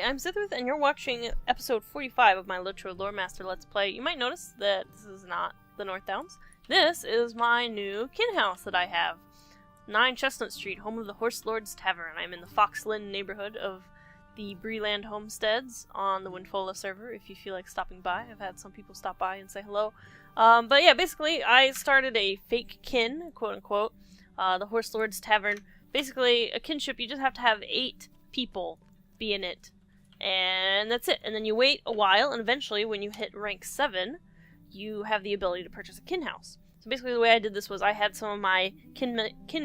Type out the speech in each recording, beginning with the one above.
I'm Cithryth, and you're watching episode 45 of my LOTRO Lore Master Let's Play. You might notice that this is not the North Downs. This is my new kin house that I have. 9 Chestnut Street, home of the Horse Lord's Tavern. I'm in the Foxland neighborhood of the Bree-land homesteads on the Windfola server, if you feel like stopping by. I've had some people stop by and say hello. But yeah, basically, I started a fake kin, quote-unquote, the Horse Lord's Tavern. Basically, a kinship, you just have to have 8 people be in it. And that's it. And then you wait a while, and eventually, when you hit rank 7, you have the ability to purchase a kin house. So basically, the way I did this was I had some of my kin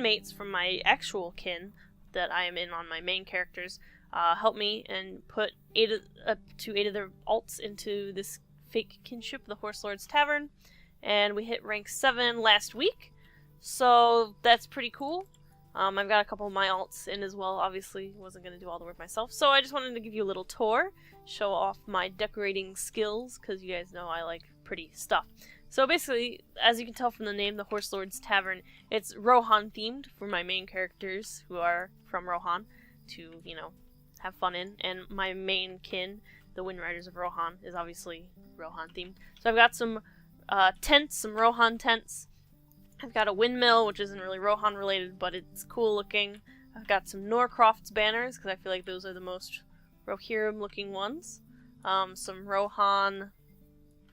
mates from my actual kin that I am in on my main characters help me and put up to 8 of their alts into this fake kinship, the Horse Lord's Tavern. And we hit rank 7 last week, so that's pretty cool. I've got a couple of my alts in as well. Obviously, wasn't going to do all the work myself. So I just wanted to give you a little tour, show off my decorating skills, because you guys know I like pretty stuff. So basically, as you can tell from the name, the Horse Lord's Tavern, it's Rohan themed for my main characters who are from Rohan to, you know, have fun in. And my main kin, the Wind Riders of Rohan, is obviously Rohan themed. So I've got some tents, some Rohan tents. I've got a windmill, which isn't really Rohan related, but it's cool looking. I've got some Norcroft's banners, because I feel like those are the most Rohirrim looking ones. Some Rohan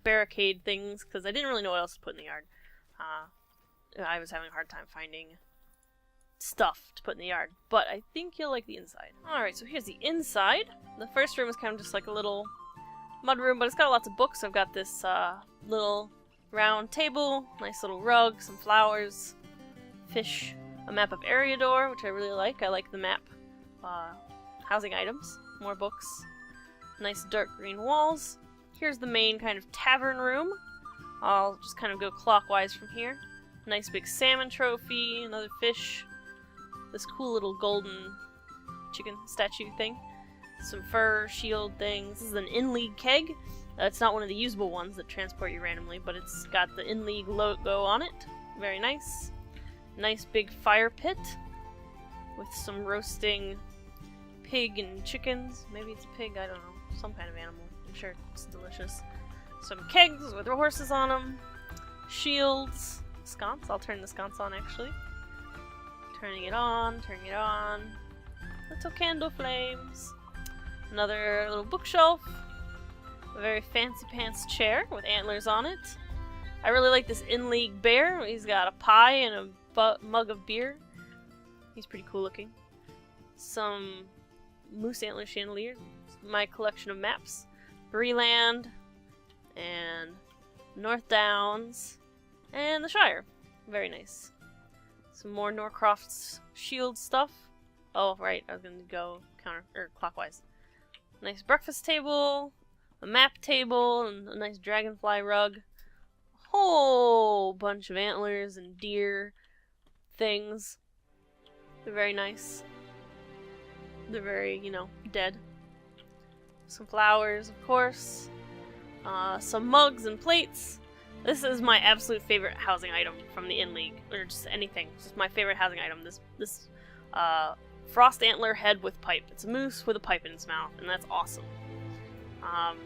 barricade things, because I didn't really know what else to put in the yard. I was having a hard time finding stuff to put in the yard, but I think you'll like the inside. Alright, so here's the inside. The first room is kind of just like a little mud room, but it's got lots of books. I've got this little round table, nice little rug, some flowers, fish, a map of Eriador, which I really like. I like the map. Housing items, more books, nice dark green walls. Here's the main kind of tavern room. I'll just kind of go clockwise from here. Nice big salmon trophy, another fish, this cool little golden chicken statue thing, some fur shield things. This is an in-league keg. It's not one of the usable ones that transport you randomly, but it's got the in-league logo on it. Very nice. Nice big fire pit with some roasting pig and chickens. Maybe it's a pig, I don't know. Some kind of animal. I'm sure it's delicious. Some kegs with horses on them. Shields. Sconce. I'll turn the sconce on, actually. Turning it on, turning it on. Little candle flames. Another little bookshelf. A very fancy pants chair with antlers on it. I really like this in-league bear. He's got a pie and a mug of beer. He's pretty cool looking. Some moose antler chandelier. My collection of maps. Bree-land and North Downs and the Shire. Very nice. Some more Norcroft's shield stuff. Oh, right. I was going to go clockwise. Nice breakfast table. A map table, and a nice dragonfly rug. A whole bunch of antlers and deer things. They're very nice. They're very, you know, dead. Some flowers, of course. Some mugs and plates. This is my absolute favorite housing item from the in-league, or just anything. It's just my favorite housing item. This frost antler head with pipe. It's a moose with a pipe in its mouth, and that's awesome.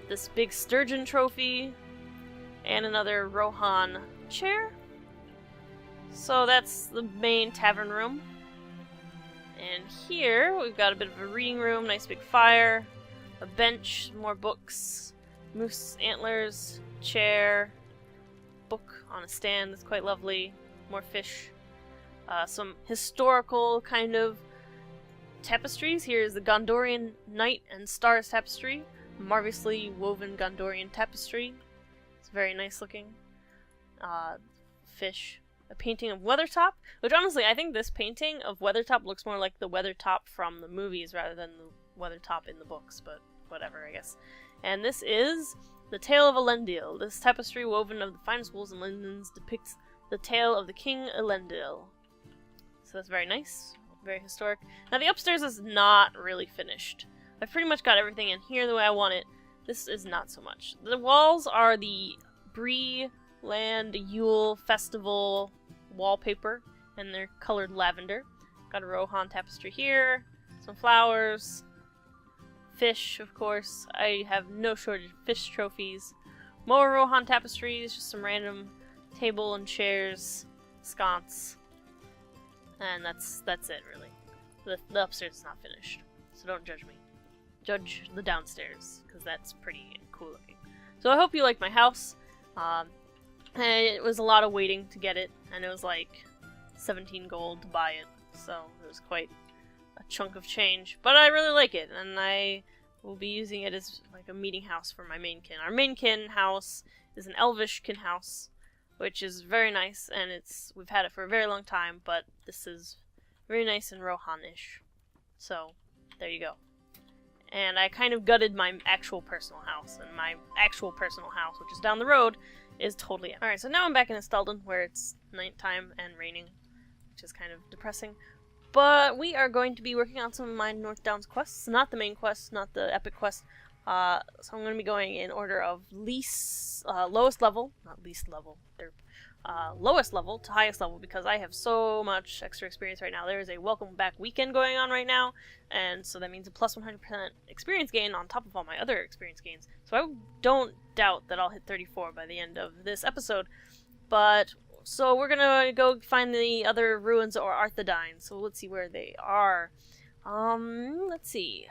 This big sturgeon trophy, and another Rohan chair. So that's the main tavern room. And here we've got a bit of a reading room, nice big fire, a bench, more books, moose antlers, chair, book on a stand that's quite lovely, more fish, some historical kind of tapestries. Here's the Gondorian Night and Stars tapestry. Marvelously woven Gondorian tapestry. It's very nice looking. Fish. A painting of Weathertop, which honestly, I think this painting of Weathertop looks more like the Weathertop from the movies rather than the Weathertop in the books, but whatever, I guess. And this is the Tale of Elendil. This tapestry woven of the finest wools and linens depicts the tale of the King Elendil. So that's very nice, very historic. Now the upstairs is not really finished. I've pretty much got everything in here the way I want it. This is not so much. The walls are the Bree-land Yule Festival wallpaper, and they're colored lavender. Got a Rohan tapestry here, some flowers, fish, of course. I have no shortage of fish trophies. More Rohan tapestries, just some random table and chairs, sconce. And that's it, really. The upstairs is not finished, so don't judge me. Judge the downstairs, because that's pretty cool looking. So I hope you like my house. And it was a lot of waiting to get it, and it was like 17 gold to buy it, so it was quite a chunk of change. But I really like it, and I will be using it as like a meeting house for my main kin. Our main kin house is an elvish kin house, which is very nice, and we've had it for a very long time, but this is very nice and Rohan-ish. So, there you go. And I kind of gutted my actual personal house, and my actual personal house, which is down the road, is totally empty. Alright, so now I'm back in Estalden, where it's nighttime and raining, which is kind of depressing. But we are going to be working on some of my North Downs quests. Not the main quest, not the epic quest. So I'm going to be going in order of lowest level, not least level, lowest level to highest level, because I have so much extra experience right now. There is a welcome back weekend going on right now, and so that means a plus 100% experience gain on top of all my other experience gains. So I don't doubt that I'll hit 34 by the end of this episode. But so we're gonna go find the other ruins or Arthedain. So let's see where they are. Let's see.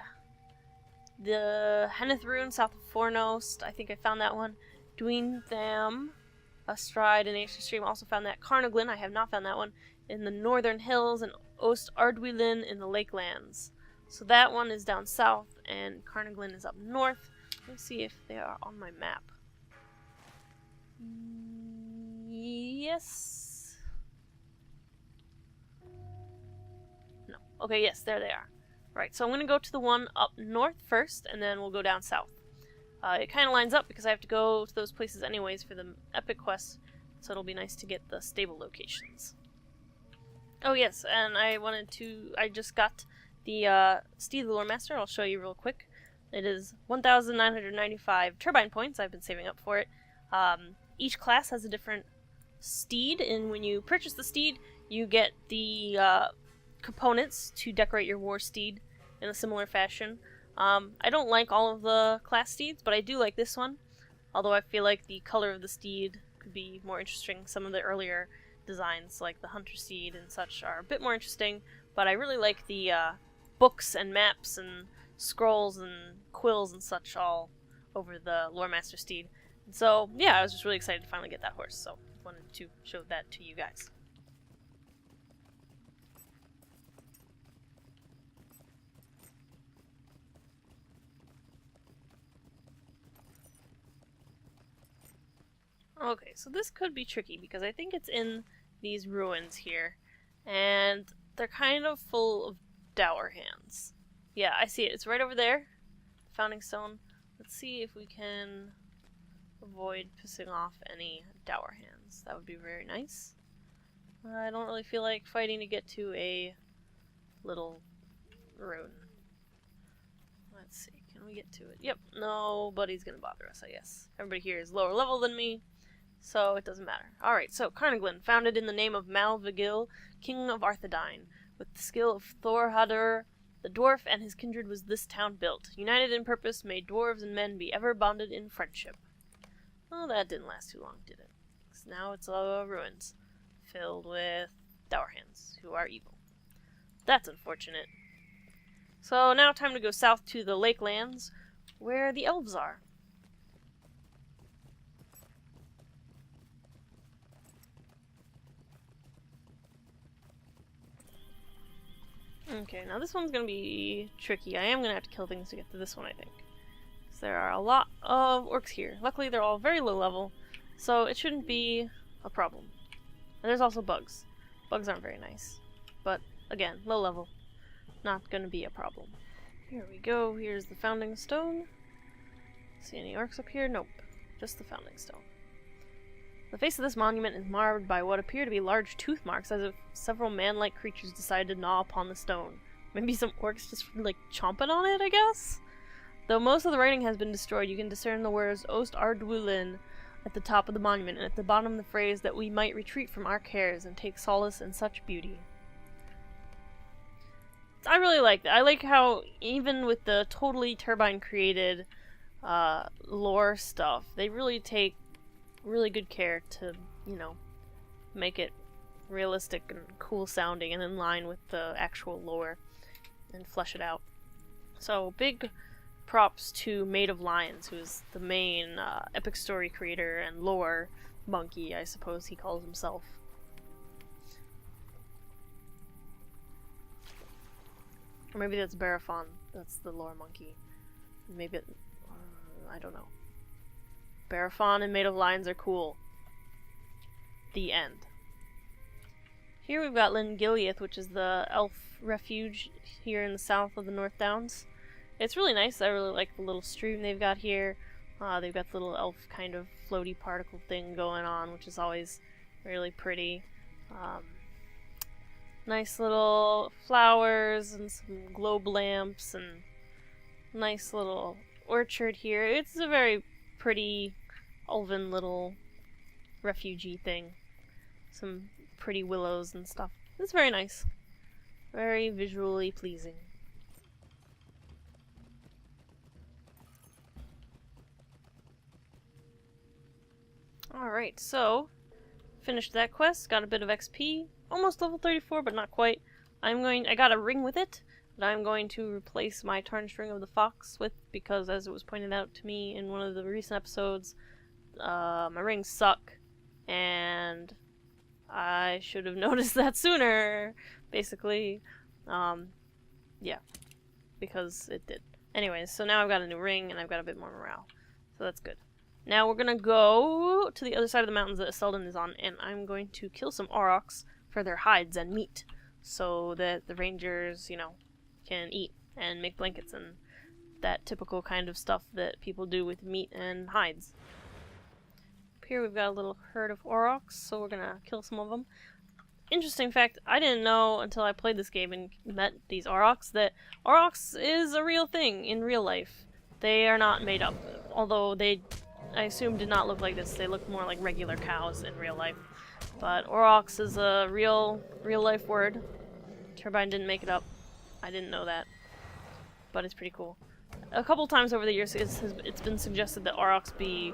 The Henneth Ruin south of Fornost. I think I found that one. Dweentham, Astride, and Ancient Stream also found that. Carnaglin, I have not found that one. In the Northern Hills, and Ost Ardwilin in the Lakelands. So that one is down south, and Carnaglin is up north. Let's see if they are on my map. Yes. No. Okay, yes, there they are. Right, so I'm going to go to the one up north first, and then we'll go down south. It kind of lines up because I have to go to those places anyways for the epic quest, so it'll be nice to get the stable locations. Oh yes, and I just got the Steed of the Lore Master. I'll show you real quick. It is 1,995 turbine points. I've been saving up for it. Each class has a different steed, and when you purchase the steed, you get the components to decorate your war steed in a similar fashion. I don't like all of the class steeds, but I do like this one, although I feel like the color of the steed could be more interesting. Some of the earlier designs, like the hunter steed and such, are a bit more interesting, but I really like the books and maps and scrolls and quills and such all over the Lore Master steed. And so, yeah, I was just really excited to finally get that horse, so I wanted to show that to you guys. Okay, so this could be tricky because I think it's in these ruins here, and they're kind of full of dour hands. Yeah, I see it. It's right over there. Founding stone. Let's see if we can avoid pissing off any dour hands. That would be very nice. I don't really feel like fighting to get to a little ruin. Let's see. Can we get to it? Yep. Nobody's gonna bother us, I guess. Everybody here is lower level than me, so it doesn't matter. Alright, so Carnaglin, founded in the name of Malvigil, king of Arthedain. With the skill of Thorhadur, the dwarf and his kindred was this town built. United in purpose, may dwarves and men be ever bonded in friendship. Well, that didn't last too long, did it? 'Cause now it's ruins, filled with dour hands, who are evil. That's unfortunate. So now time to go south to the Lakelands, where the elves are. Okay, now this one's gonna be tricky. I am gonna have to kill things to get to this one, I think. Because there are a lot of orcs here. Luckily, they're all very low level, so it shouldn't be a problem. And there's also bugs. Bugs aren't very nice. But, again, low level. Not gonna be a problem. Here we go. Here's the founding stone. See any orcs up here? Nope. Just the founding stone. The face of this monument is marred by what appear to be large tooth marks, as if several man-like creatures decided to gnaw upon the stone. Maybe some orcs just, like, chomping on it, I guess? Though most of the writing has been destroyed, you can discern the words Ost Ardwulin at the top of the monument, and at the bottom the phrase that we might retreat from our cares and take solace in such beauty. I really like that. I like how even with the totally Turbine created lore stuff, they really take really good care to, you know, make it realistic and cool sounding and in line with the actual lore and flesh it out. So big props to Made of Lions, who's the main epic story creator and lore monkey, I suppose he calls himself. Or maybe that's Barafon, that's the lore monkey. Maybe I don't know. Barafon and Made of Lions are cool. The end. Here we've got Lingiliath, which is the elf refuge here in the south of the North Downs. It's really nice. I really like the little stream they've got here. They've got the little elf kind of floaty particle thing going on, which is always really pretty. Nice little flowers and some globe lamps and nice little orchard here. It's a very pretty elven little refugee thing. Some pretty willows and stuff. It's very nice. Very visually pleasing. Alright, so finished that quest, got a bit of XP, almost level 34, but not quite. I got a ring with it that I'm going to replace my Tarnished Ring of the Fox with, because as it was pointed out to me in one of the recent episodes, my rings suck, and I should have noticed that sooner, basically. Yeah, because it did. Anyways, so now I've got a new ring, and I've got a bit more morale, so that's good. Now we're gonna go to the other side of the mountains that Selden is on, and I'm going to kill some aurochs for their hides and meat, so that the rangers, you know, can eat and make blankets and that typical kind of stuff that people do with meat and hides. Up here we've got a little herd of aurochs, so we're gonna kill some of them. Interesting fact, I didn't know until I played this game and met these aurochs that aurochs is a real thing in real life. They are not made up, although they, I assume, did not look like this. They look more like regular cows in real life. But aurochs is a real life word. Turbine didn't make it up. I didn't know that. But it's pretty cool. A couple times over the years it's been suggested that aurochs be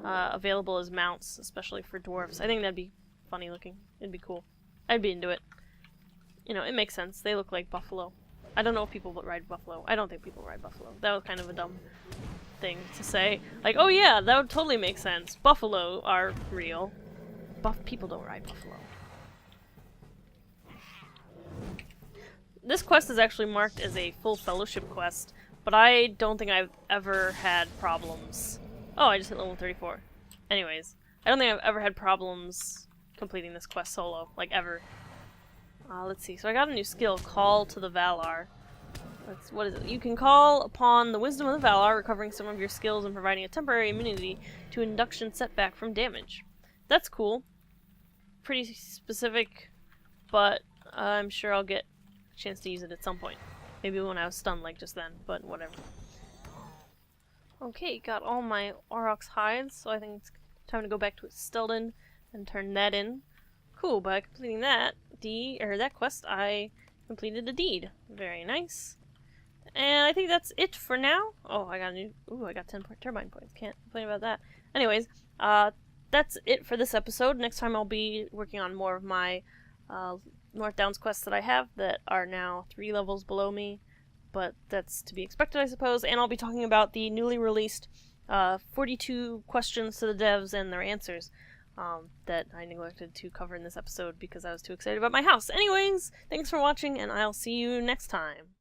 available as mounts, especially for dwarves. I think that'd be funny looking. It'd be cool. I'd be into it. You know, it makes sense. They look like buffalo. I don't know if people ride buffalo. I don't think people ride buffalo. That was kind of a dumb thing to say. Like, oh yeah, that would totally make sense. Buffalo are real. People don't ride buffalo. This quest is actually marked as a full fellowship quest, but I don't think I've ever had problems. Oh, I just hit level 34. Anyways, I don't think I've ever had problems completing this quest solo, like ever. Let's see, so I got a new skill, Call to the Valar. What is it? You can call upon the wisdom of the Valar, recovering some of your skills and providing a temporary immunity to induction setback from damage. That's cool. Pretty specific, but I'm sure I'll get a chance to use it at some point. Maybe when I was stunned like just then, but whatever. Okay, got all my aurochs hides, so I think it's time to go back to Selden and turn that in. Cool, by completing that quest, I completed a deed. Very nice. And I think that's it for now. Oh, I got I got 10 turbine points. Can't complain about that. Anyways, that's it for this episode. Next time I'll be working on more of my North Downs quests that I have that are now 3 levels below me. But that's to be expected, I suppose. And I'll be talking about the newly released 42 questions to the devs and their answers that I neglected to cover in this episode because I was too excited about my house. Anyways, thanks for watching, and I'll see you next time.